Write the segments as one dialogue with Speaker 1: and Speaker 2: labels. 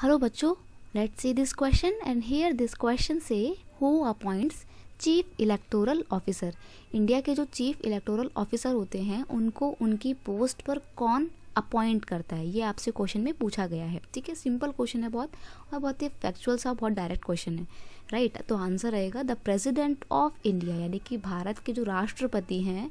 Speaker 1: Hello बच्चों, let's see this question and here this question से who appoints chief electoral officer. India के जो chief electoral officer होते हैं उनको उनकी पोस्ट पर कौन अपॉइंट करता है, ये आपसे क्वेश्चन में पूछा गया है। ठीक है, सिंपल क्वेश्चन है बहुत, और बहुत ही फैक्चुअल सा बहुत डायरेक्ट क्वेश्चन है। राइट, तो आंसर रहेगा द प्रेसिडेंट ऑफ इंडिया, यानी कि भारत के जो राष्ट्रपति हैं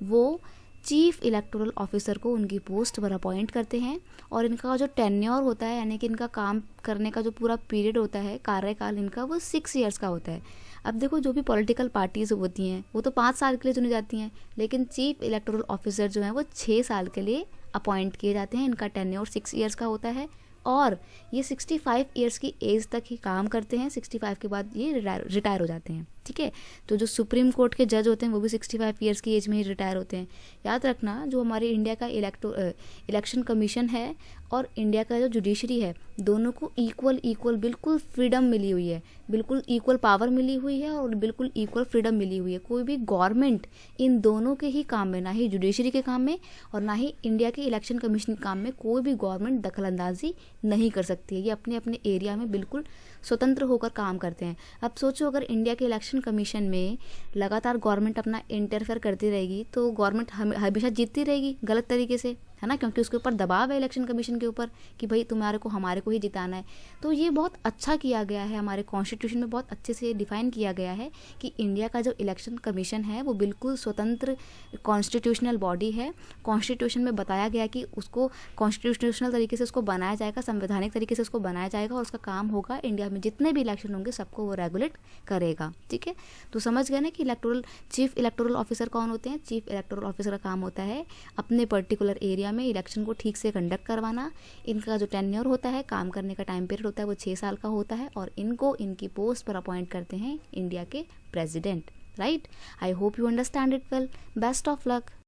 Speaker 1: वो चीफ इलेक्टोरल ऑफिसर को उनकी पोस्ट पर अपॉइंट करते हैं। और इनका जो टेन्योर होता है, यानी कि इनका काम करने का जो पूरा पीरियड होता है, कार्यकाल इनका, वो 6 ईयर्स का होता है। अब देखो, जो भी पॉलिटिकल पार्टीज होती हैं वो तो 5 साल के लिए चुनी जाती हैं, लेकिन चीफ इलेक्टोरल ऑफिसर जो हैं वो 6 साल के लिए अपॉइंट किए जाते हैं। इनका टेन्योर 6 ईयर्स का होता है और ये 65 ईयर्स की एज तक ही काम करते हैं। 65 के बाद ये रिटायर हो जाते हैं। ठीक है, तो जो सुप्रीम कोर्ट के जज होते हैं वो भी 65 ईयर्स की एज में ही रिटायर होते हैं। याद रखना, जो हमारे इंडिया का इलेक्शन कमीशन है और इंडिया का जो जुडिशरी है, दोनों को इक्वल बिल्कुल फ्रीडम मिली हुई है, बिल्कुल इक्वल पावर मिली हुई है और बिल्कुल इक्वल फ्रीडम मिली हुई है। कोई भी गवर्नमेंट इन दोनों के ही काम में, ना ही जुडिशरी के काम में और ना ही इंडिया के इलेक्शन कमीशन के काम में, कोई भी गवर्नमेंट दखलंदाजी नहीं कर सकती है। ये अपने अपने एरिया में बिल्कुल स्वतंत्र होकर काम करते हैं। अब सोचो, अगर इंडिया के इलेक्शन कमीशन में लगातार गवर्नमेंट अपना इंटरफेयर करती रहेगी तो गवर्नमेंट हमेशा जीतती रहेगी गलत तरीके से, है ना, क्योंकि उसके ऊपर दबाव है इलेक्शन कमीशन के ऊपर कि भाई तुम्हारे को हमारे को ही जिताना है। तो ये बहुत अच्छा किया गया है, हमारे कॉन्स्टिट्यूशन में बहुत अच्छे से डिफाइन किया गया है कि इंडिया का जो इलेक्शन कमीशन है वो बिल्कुल स्वतंत्र कॉन्स्टिट्यूशनल बॉडी है। कॉन्स्टिट्यूशन में बताया गया कि उसको कॉन्स्टिट्यूशनल तरीके से उसको बनाया जाएगा, संवैधानिक तरीके से उसको बनाया जाएगा और उसका काम होगा इंडिया में जितने भी इलेक्शन होंगे सबको वो रेगुलेट करेगा। ठीक है, तो समझ गए ना कि चीफ इलेक्टोरल ऑफिसर कौन होते हैं। चीफ इलेक्टोरल ऑफिसर का काम होता है अपने पर्टिकुलर एरिया में इलेक्शन को ठीक से कंडक्ट करवाना। इनका जो टेन्योर होता है, काम करने का टाइम पीरियड होता है, वो 6 साल का होता है और इनको इनकी पोस्ट पर अपॉइंट करते हैं इंडिया के president. Right, I hope you understand it well. Best of luck.